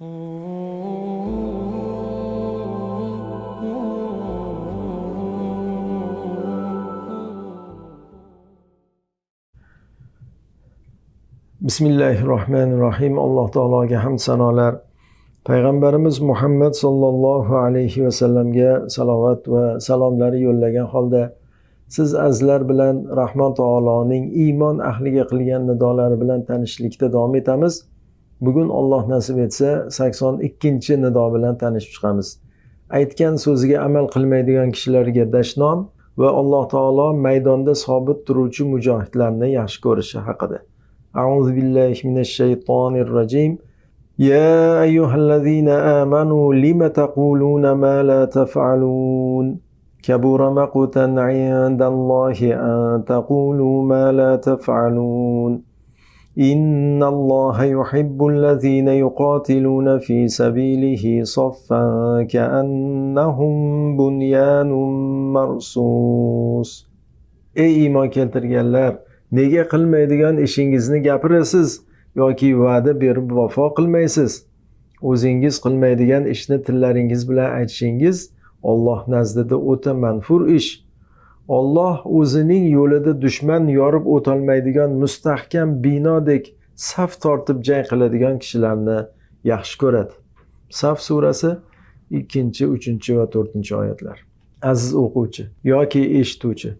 Bismillahirrohmanirrohim. Alloh taologa hamd sanolar. Payg'ambarimiz Muhammad sallallohu alayhi va sallamga salovat va salomlari yo'llagan holda siz azizlar bilan Rahmon taoloning iymon ahliga qilgan nidolari bilan tanishlikda davom etamiz. Bugun Alloh nasib etsa 82-nido bilan tanishib chiqamiz. Aytgan so'ziga amal qilmaydigan kishilarga dashnom va Alloh taolo maydonda sobit turuvchi mujohidlarni yaxshi ko'rishi haqida. A'udhu billahi minash shaytonir rajim. Ya ayyuhallazina amanu lima taquluna ma la taf'alun. Kabura maqtan 'indallahi an taqulu ma la taf'alun. Innalloha yuhibbul ladzina yuqatiluna fi sabilihi saffan ka'annahum bunyanun marsus. Ey iymon keltirganlar, nega qilmaydigan ishingizni gapirasiz yoki va'da berib vafo qilmaysiz? O'zingiz qilmaydigan ishni tillaringiz bilan aytishingiz Alloh nazdida o'ta manfur ish. Alloh o'zining yo'lida dushman yorib o'tolmaydigan mustahkam binodek saf tortib jang qiladigan kishilarni yaxshi ko'radi. Saf surasi 2, 3 va 4 oyatlar. Aziz o'quvchi yoki eshituvchi,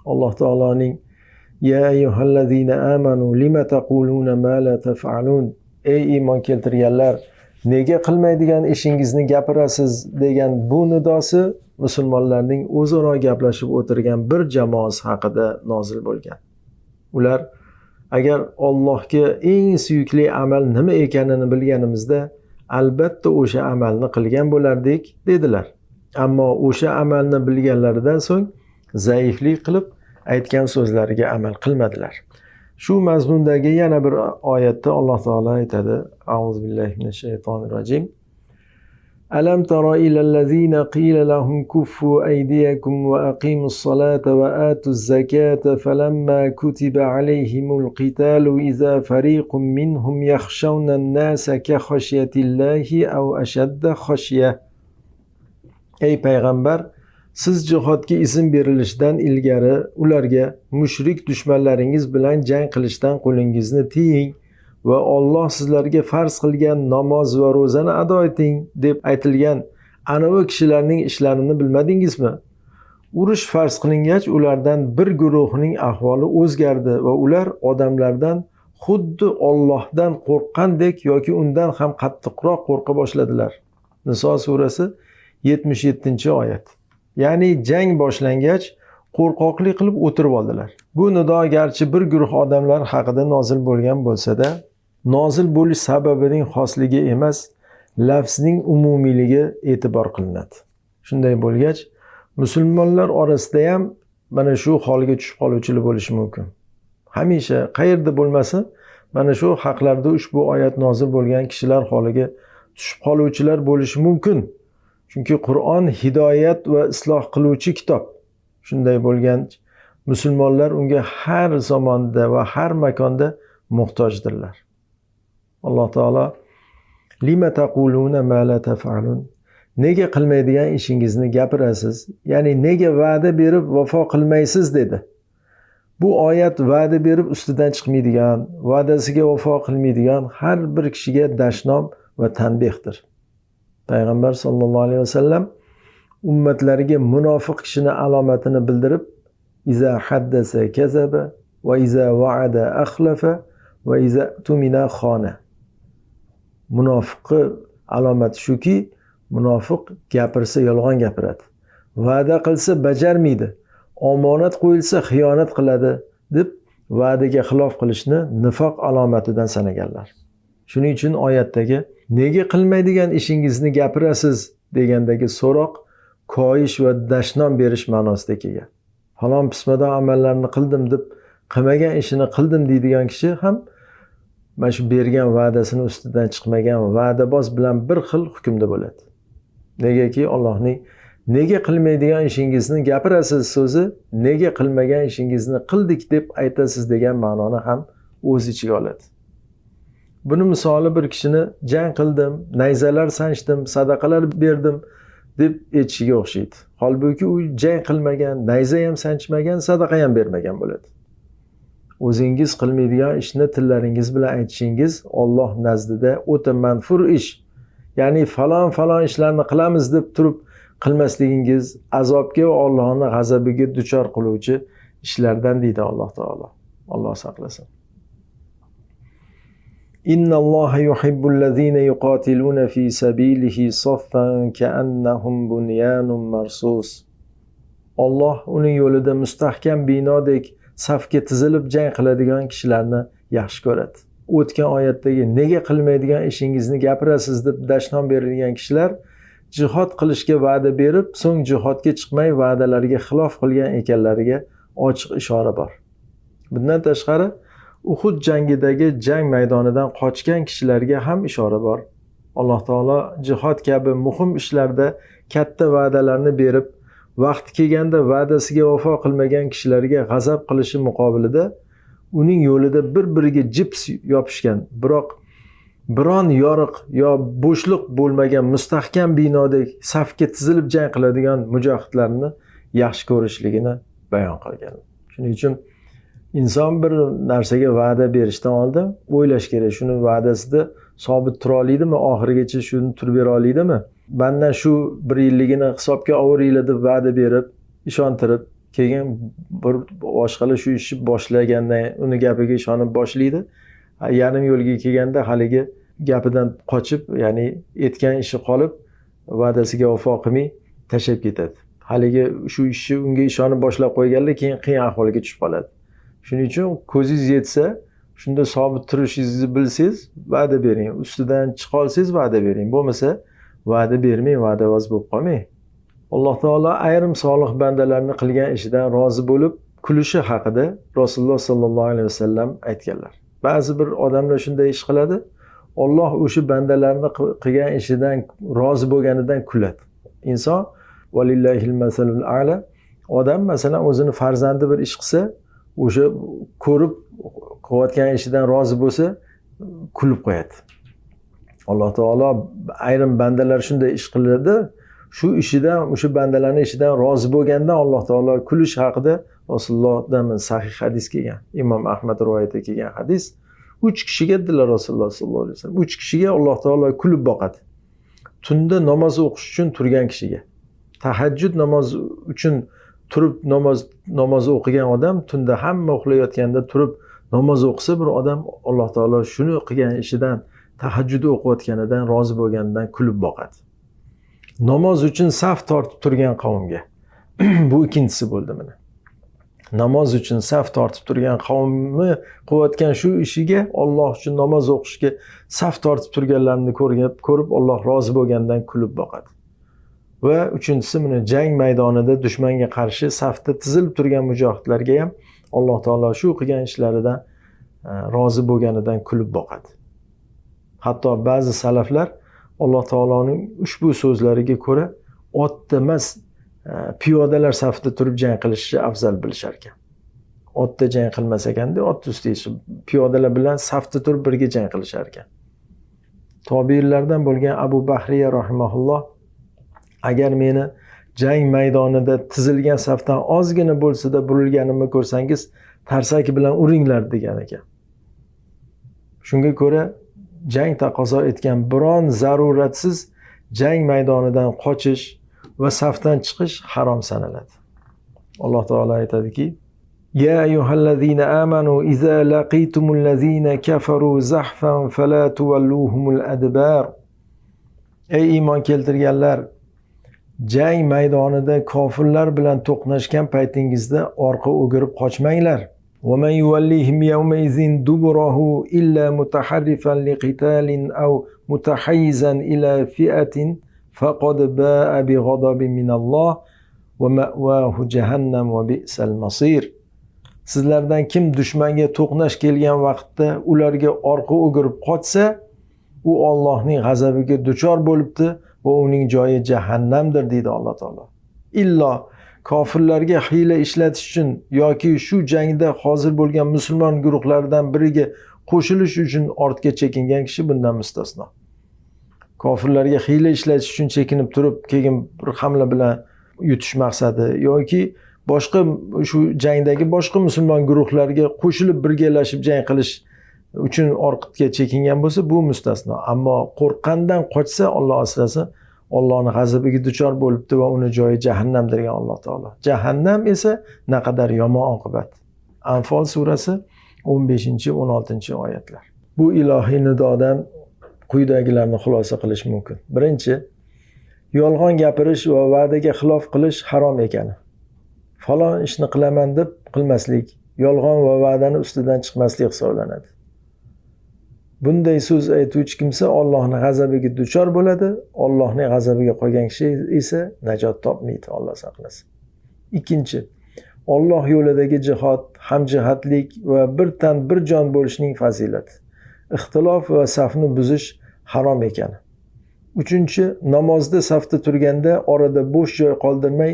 Alloh taoloning Ya ayyuhallazina amanu lima taquluna ma la taf'alun. Ey iymon keltirganlar, nega qilmaydigan ishingizni gapirasiz degan bu nidosi musulmonlarning o'zaro gaplashib o'tirgan bir jamoasi haqida nozil bo'lgan. Ular agar Allohga eng suyukli amal nima ekanini bilganimizda albatta o'sha amalni qilgan bo'lardik dedilar. Ammo o'sha amalni bilganlaridan so'ng zaiflik qilib aytgan so'zlariga amal qilmadilar. Shu mazmundagi yana bir oyatda Alloh taolo aytadi: A'udhu billahi minash shaytonir rojim. Alam tara ilal ladzina qila lahum kuffu aydiyakum wa aqimus salata wa atuz zakata falamma kutiba alayhimul qitalu idza fariqun minhum yakhshawna an-nasa ka khashyatillahi aw ashadda khashya. Ey payg'ambar, siz jihodga izn berilishidan ilgari ularga mushrik dushmanlaringiz bilan jang qilishdan qo'lingizni tiying va Alloh sizlarga farz qilgan namoz va ro'zani ado eting deb aytilgan ana u kishilarning ishlarini bilmadingizmi? Urush farz qilingach ulardan bir guruhning ahvoli o'zgardi va ular odamlardan xuddi Allohdan qo'rqqandek yoki undan ham qattiqroq qo'rqa boshladilar. Niso surasi 77-oyat. Ya'ni jang boshlangach qo'rqoqlik qilib o'tirib oldilar. Bu nido garchi bir guruh odamlar haqida nozil bo'lgan bo'lsa-da, nozil bo'lish sababining xosligi emas, lafzning umumiyligi e'tibor qilinadi. Shunday bo'lgach, musulmonlar orasida ham mana shu holga tushib qoluvchilar bo'lishi mumkin. Hamisha qayerda bo'lmasin, mana shu haqlarda ushbu oyat nozil bo'lgan kishilar holiga tushib qoluvchilar bo'lishi mumkin. Chunki Qur'on hidoyat va isloh qiluvchi kitob. Shunday bo'lgan musulmonlar unga har zamonda va har makonda muhtojdirlar. Alloh taolo lima taquluna ma la taf'alun. Nega qilmaydigan ishingizni gapirasiz? Ya'ni nega va'da berib vafo qilmaysiz dedi. Bu oyat va'da berib ustidan chiqmaydigan, va'dasiga vafo qilmaydigan har bir kishiga dashnom va tanbehdir. Payg'ambar sallallohu alayhi vasallam ummatlariga munofiq kishini alomatini bildirib, iza haddasa kazaba va iza wa'ada akhlafa va iza tumina khana. Munofiqning alomati shuki, munofiq gapirsa yolg'on gapiradi, va'da qilsa bajarmaydi, omonat qo'yilsa xiyonat qiladi deb va'daga xilof qilishni nifoq alomatidan sanaganlar. Shuning uchun oyatdagi nega qilmaydigan ishingizni gapirasiz degandagi so'roq koyish va dashnom berish ma'nosida kelgan. Falon pismadon amallarni qildim deb qilmagan ishini qildim deydigan kishi ham mana shu bergan va'dasini ustidan chiqmagan va'daboz bilan bir xil hukmda bo'ladi. Negaki Allohning nega qilmaydigan ishingizni gapirasiz so'zi nega qilmagan ishingizni qildik deb aytasiz degan ma'noni ham o'z ichiga oladi. Buni misoli bir kishini jang qildim, nayzalar sanchdim, sadaqalar berdim deb aytishiga o'xshaydi. Holbuki u jang qilmagan, nayza ham sanchmagan, sadaqa ham bermagan bo'ladi. O'zingiz qilmaydigan ishni tillaringiz bilan aytishingiz Alloh nazdida o'ta manfur ish. Ya'ni falon ishlarni qilamiz deb turib qilmasligingiz azobga va Allohning g'azabiga duchor qiluvchi ishlardan deydi Alloh taolo. Alloh saqlasin. Innalloha yuhibbul-lazina yuqatiluna fi sabilihi saffan ka'annahum bunyanun marsus. Alloh uning yo'lida mustahkam binodek safga tizilib jang qiladigan kishilarni yaxshi ko'radi. O'tgan oyatdagi nega qilmaydigan ishingizni gapirasiz deb dashnom berilgan kishilar jihod qilishga va'da berib, so'ng jihodga chiqmay va'dalarga xilof qilgan ekanlariga ochiq ishora bor. Bundan tashqari Uhud jangidagi jang maydonidan qochgan kishilarga ham ishora bor. Alloh taolo jihod kabi muhim ishlarda katta va'dalarni berib, vaqti kelganda va'dasiga vafo qilmagan kishilarga g'azab qilishi muqobilida uning yo'lida bir-biriga jips yopishgan, biroq biron yoriq yo bo'shliq bo'lmagan mustahkam binodek safga tizilib jang qiladigan mujohidlarni yaxshi ko'rishligini bayon qilgan. Shuning uchun inson bir narsaga va'da berishdan oldin o'ylash kerak, shuni va'dasida sobit tura oladimi, oxirigacha shuni turib bera oladimi? Bandan shu bir yilligini hisobga olavering deb va'da berib, ishontirib, keyin bir boshqalar shu ishni boshlagandan uni gapiga ishonib boshlaydi. Yarim yo'lga kelganda haligi gapidan qochib, ya'ni aytgan ishi qolib, va'dasiga vafo qilmay tashlab ketadi. Haligi shu ishni unga ishonib boshlab qo'yganlar keyin qiyin ahvolga tushib qoladi. Shuning uchun ko'zingiz yetsa, shunda sobit turishingizni bilsangiz, va'da bering. Ustidan chiqa olsangiz va'da bering. Bo'lmasa, va'da bermang, va'davoz bo'lib qolmang. Alloh taolo ayrim solih bandalarni qilgan ishidan rozi bo'lib, kulishi haqida Rasululloh sollallohu alayhi vasallam aytganlar. Ba'zi bir odamlar shunday ish qiladi, Alloh o'sha bandalarni qilgan ishidan rozi bo'lganidan kuladi. Inson valillahil masalul a'la, odam masalan o'zini farzandi bir ish qilsa, o'sha ko'rib qilayotgan ishidan rozi bo'lsa, kulib qo'yadi. Alloh taolo ayrim bandalar shunday ish qiladi, shu ishidan, o'sha bandalarning ishidan rozi bo'lganda Alloh taolo kulish haqida Rasulullohdan sahih hadis kelgan. Imom Ahmad rivoyat kelgan hadis. 3 kishiga dedilar Rasululloh sollallohu alayhi vasallam. 3 kishiga Alloh taolo kulib boqadi. Tunda namoz o'qish uchun turgan kishiga. Tahajjud namoz uchun turib namoz o'qigan odam tunda hamma uxlayotganda turib namoz o'qisa, bir odam Alloh taolo shuni qilgan ishidan, tahajjud o'qiyotganidan rozi bo'lganidan kulib boqadi. Namoz uchun saf tortib turgan qavmga. Bu ikkinchisi bo'ldi mana. Namoz uchun saf tortib turgan qavmni qilayotgan shu ishiga, Alloh uchun namoz o'qishga saf tortib turganlarni ko'rib Alloh rozi bo'lgandan kulib boqadi. Va uchinchisi mana jang maydonida dushmanga qarshi safda tizilib turgan mujohidlarga ham Alloh taolo shu qilgan ishlaridan rozi bo'lganidan kulib boqadi. Hatto ba'zi salaflar Alloh taoloning ushbu so'zlariga ko'ra otda emas, piyodalar safida turib jang qilishni afzal bilishar ekan. Otda jang qilmas ekanda, ot ustida piyodalar bilan safda turib birga jang qilishar ekan. Tobiinlardan bo'lgan Abu Bahriya rahimahulloh, agar meni jang maydonida tizilgan safdan ozgina bo'lsa-da burilganimni ko'rsangiz, tarsak bilan uringlar degan ekan. Shunga ko'ra jang taqozo etgan biron zaruratsiz jang maydonidan qochish va safdan chiqish harom sanaladi. Alloh taolo aytadiki: "Ya ayyuhallazina amanu iza laqitumul lazina kafaru zahfan fala tuwalluhumul adbar." Ey iymon keltirganlar, jang maydonida kofirlar bilan to'qnashgan paytingizda orqa o'girib qochmanglar. وَمَنْ يُوَلِّهِمْ يَوْمَئِذٍ دُبُرَهُ إِلَّا مُتَحَرِّفًا لِقِتَالٍ أَوْ مُتَحَيِّزًا إِلَى فِئَةٍ فَقَدْ بَاءَ بِغَضَبٍ مِنَ اللَّهِ وَمَأْوَاهُ جَهَنَّمُ وَبِئْسَ الْمَصِيرُ. Sizlardan kim dushmanga to'qnash kelgan vaqtda ularga orqa o'girib qochsa, u Allohning g'azabiga duchor bo'libdi va uning joyi jahannamdir deydi Alloh taolo. Illo kofirlarga hiyla ishlatish uchun yoki shu jangda hozir bo'lgan musulmon guruhlaridan biriga qo'shilish uchun ortga chekingan kishi bundan mustasno. Kofirlarga hiyla ishlatish uchun chekinib turib, keyin bir hamla bilan yutish maqsadi yoki boshqa shu jangdagi boshqa musulmon guruhlarga qo'shilib birgalashib jang qilish uchun orqaga chekingan bo'lsa, bu mustasno. Ammo qo'rqqandan qochsa, Alloh asrasin, Allohning g'azabiga duchor bo'libdi va uni joyi jahannam degan Alloh taolo. Jahannam esa naqadar yomon oqibat. Anfol surasi 15-16 oyatlar. Bu ilohiy nidodan quyidagilarni xulosa qilish mumkin. Birinchi, yolg'on gapirish va va'daga xilof qilish harom ekani. Falon ishni qilaman deb qilmaslik, yolg'on va va'dani ustidan chiqmaslik hisoblanadi. Bunday so'z aytuvchi kimsa Allohning g'azabiga duchor bo'ladi, Allohning g'azabiga qolgan kishi esa najot topmaydi, Alloh saqlasin. Ikkinchi, Alloh yo'lidagi jihad, hamjihatlik va bir tan bir jon bo'lishning fazilati. Ixtilof va safni buzish harom ekani. Uchinchi, namozda safda turganda orada bo'sh joy qoldirmay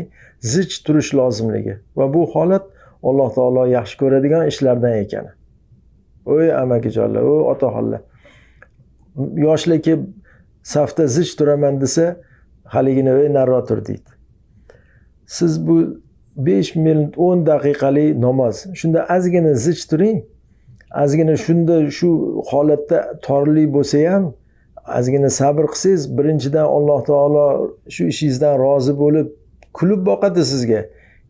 zich turish lozimligi va bu holat Alloh taolo yaxshi ko'radigan ishlardan ekani. Oy amakijonlar, oy otaxonlar. Yoshlar kelib safda zich turaman desa, haligini oy nariroq tur deydi. Siz bu 5 minut 10 daqiqalik namoz, shunda ozgina zich turing. Ozgina shunda shu holatda torlik bo'lsa ham ozgina sabr qilsangiz, birinchidan Alloh taolo shu ishingizdan rozi bo'lib kulib boqadi sizga.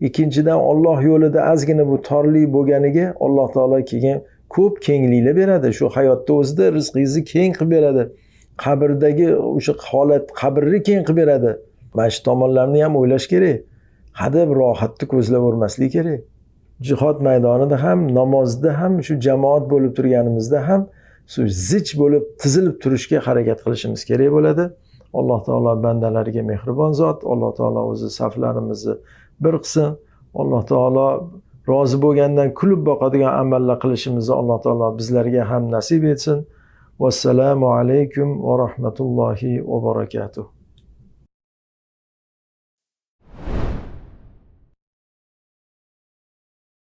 Ikkinchidan Alloh yo'lida ozgina bu torlik bo'lganiga Alloh taolo keyin ko'p kengliklar beradi. Shu hayotda o'zida rizqingizni keng qilib beradi. Qabrdagi o'sha holat qabrni keng qilib beradi. Mana shu tomonlarni ham o'ylash kerak. Hadeb rohatni ko'zlab o'rmaslik kerak. Jihod maydonida ham, namozda ham, shu jamoat bo'lib turganimizda ham shu zich bo'lib, tizilib turishga harakat qilishimiz kerak bo'ladi. Alloh taolo bandalariga mehribon zot. Alloh taolo o'zi saflarimizni bir qilsin. Alloh taolo rozi bo'lgandan kulib boqadigan amallar qilishimizni Alloh taolo bizlarga ham nasib etsin. Vassalomu alaykum va rahmatullohi va barakatuh.